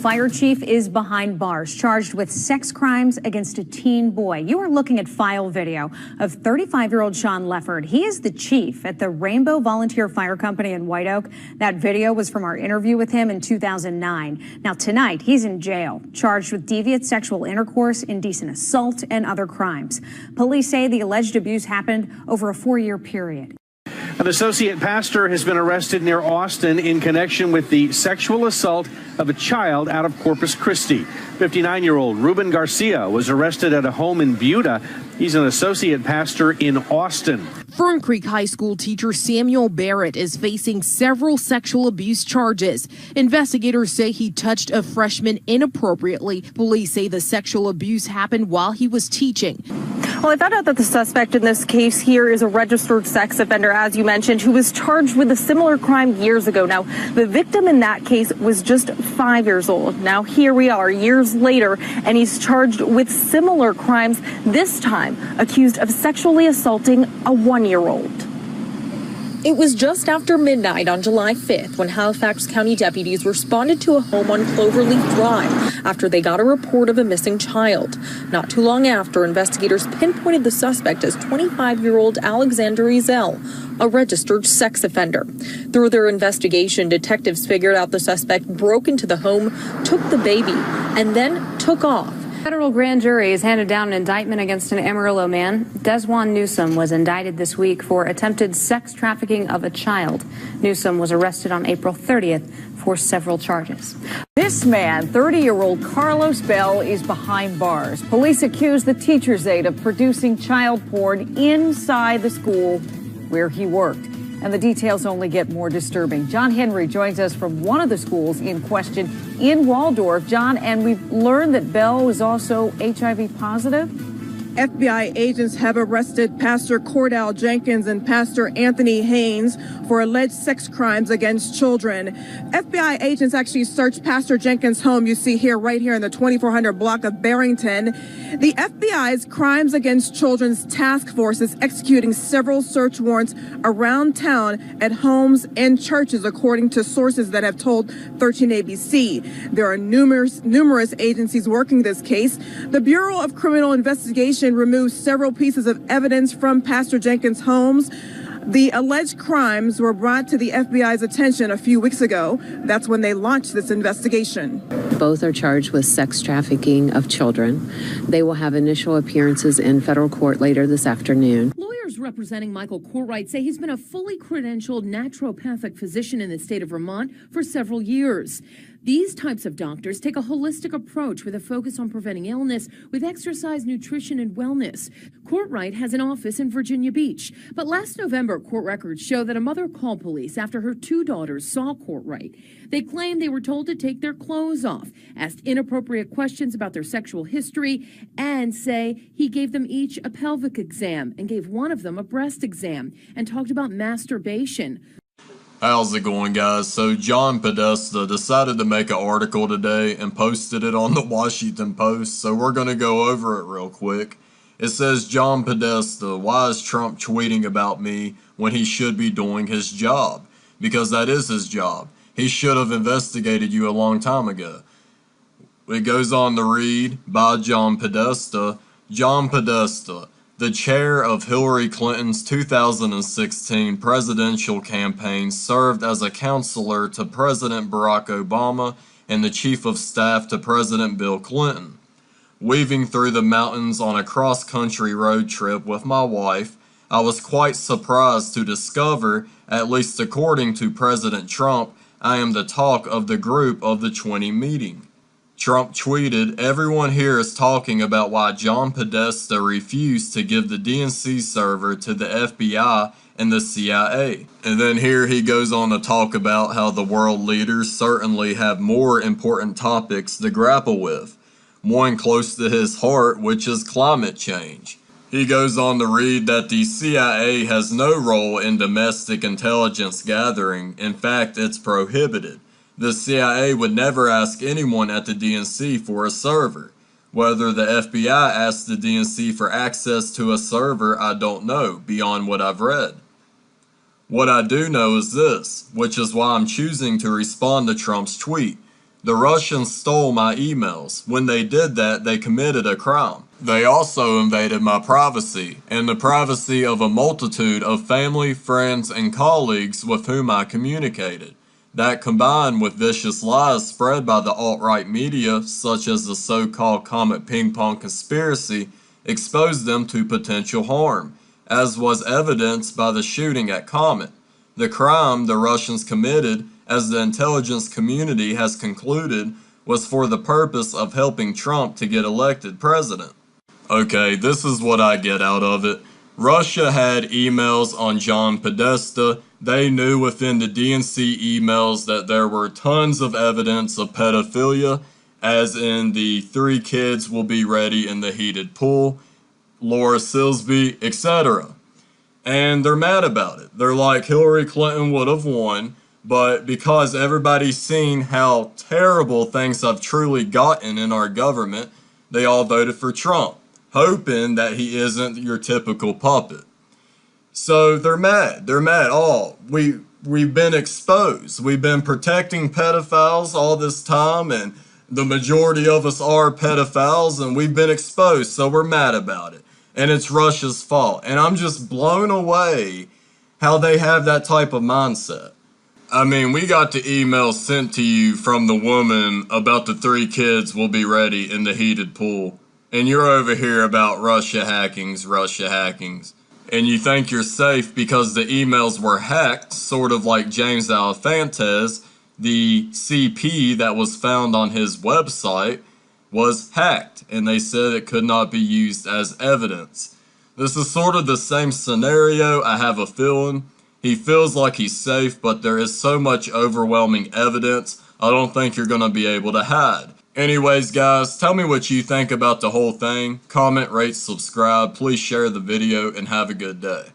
fire chief is behind bars, charged with sex crimes against a teen boy. You are looking at file video of 35-year-old Sean Lefford. He is the chief at the Rainbow Volunteer Fire Company in White Oak. That video was from our interview with him in 2009. Now, tonight, he's in jail, charged with deviant sexual intercourse, indecent assault, and other crimes. Police say the alleged abuse happened over a 4-year period. An associate pastor has been arrested near Austin in connection with the sexual assault of a child out of Corpus Christi. 59-year-old Ruben Garcia was arrested at a home in Buda. He's an associate pastor in Austin. Fern Creek High School teacher Samuel Barrett is facing several sexual abuse charges. Investigators say he touched a freshman inappropriately. Police say the sexual abuse happened while he was teaching. Well, I found out that the suspect in this case here is a registered sex offender, as you mentioned, who was charged with a similar crime years ago. Now, the victim in that case was just 5 years old. Now, here we are years later, and he's charged with similar crimes, this time accused of sexually assaulting a 1-year-old. It was just after midnight on July 5th when Halifax County deputies responded to a home on Cloverleaf Drive after they got a report of a missing child. Not too long after, investigators pinpointed the suspect as 25-year-old Alexander Ezel, a registered sex offender. Through their investigation, detectives figured out the suspect broke into the home, took the baby, and then took off. Federal grand jury has handed down an indictment against an Amarillo man. Desjuan Newsom was indicted this week for attempted sex trafficking of a child. Newsom was arrested on April 30th for several charges. This man, 30-year-old Carlos Bell, is behind bars. Police accuse the teacher's aide of producing child porn inside the school where he worked. And the details only get more disturbing. John Henry joins us from one of the schools in question in Waldorf. John, and we've learned that Bell was also HIV positive. FBI agents have arrested Pastor Cordell Jenkins and Pastor Anthony Haynes for alleged sex crimes against children. FBI agents actually searched Pastor Jenkins' home, you see here, right here in the 2400 block of Barrington. The FBI's Crimes Against Children's Task Force is executing several search warrants around town at homes and churches, according to sources that have told 13ABC. There are numerous agencies working this case. The Bureau of Criminal Investigation removed several pieces of evidence from Pastor Jenkins' homes. The alleged crimes were brought to the FBI's attention a few weeks ago. That's when they launched this investigation. Both are charged with sex trafficking of children. They will have initial appearances in federal court later this afternoon. Lawyers representing Michael Courtwright say he's been a fully credentialed naturopathic physician in the state of Vermont for several years. These types of doctors take a holistic approach with a focus on preventing illness with exercise, nutrition, and wellness. Courtwright has an office in Virginia Beach. But last November, court records show that a mother called police after her 2 daughters saw Courtwright. They claimed they were told to take their clothes off, asked inappropriate questions about their sexual history, and say he gave them each a pelvic exam and gave one of them a breast exam and talked about masturbation. How's it going, guys? So John Podesta decided to make an article today and posted it on the Washington Post, so we're going to go over it real quick. It says, John Podesta, why is Trump tweeting about me when he should be doing his job? Because that is his job. He should have investigated you a long time ago. It goes on to read by John Podesta. John Podesta, the chair of Hillary Clinton's 2016 presidential campaign, served as a counselor to President Barack Obama and the chief of staff to President Bill Clinton. Weaving through the mountains on a cross-country road trip with my wife, I was quite surprised to discover, at least according to President Trump, I am the talk of the group of the 20 meeting. Trump tweeted, everyone here is talking about why John Podesta refused to give the DNC server to the FBI and the CIA. And then here he goes on to talk about how the world leaders certainly have more important topics to grapple with. One close to his heart, which is climate change. He goes on to read that the CIA has no role in domestic intelligence gathering. In fact, it's prohibited. The CIA would never ask anyone at the DNC for a server. Whether the FBI asked the DNC for access to a server, I don't know, beyond what I've read. What I do know is this, which is why I'm choosing to respond to Trump's tweet. The Russians stole my emails. When they did that, they committed a crime. They also invaded my privacy, and the privacy of a multitude of family, friends, and colleagues with whom I communicated. That, combined with vicious lies spread by the alt-right media, such as the so-called Comet Ping Pong conspiracy, exposed them to potential harm, as was evidenced by the shooting at Comet. The crime the Russians committed, as the intelligence community has concluded, was for the purpose of helping Trump to get elected president. Okay, this is what I get out of it. Russia had emails on John Podesta. They knew within the DNC emails that there were tons of evidence of pedophilia, as in the 3 kids will be ready in the heated pool, Laura Silsby, etc. And they're mad about it. They're like, Hillary Clinton would have won, but because everybody's seen how terrible things have truly gotten in our government, they all voted for Trump, hoping that he isn't your typical puppet. So they're mad. They're mad. Oh, we've been exposed. We've been protecting pedophiles all this time, and the majority of us are pedophiles, and we've been exposed, so we're mad about it. And it's Russia's fault. And I'm just blown away how they have that type of mindset. I mean, we got the email sent to you from the woman about the 3 kids will be ready in the heated pool. And you're over here about Russia hackings. And you think you're safe because the emails were hacked, sort of like James Alefantes, the CP that was found on his website was hacked, and they said it could not be used as evidence. This is sort of the same scenario, I have a feeling. He feels like he's safe, but there is so much overwhelming evidence, I don't think you're going to be able to hide. Anyways, guys, tell me what you think about the whole thing. Comment, rate, subscribe. Please share the video, and have a good day.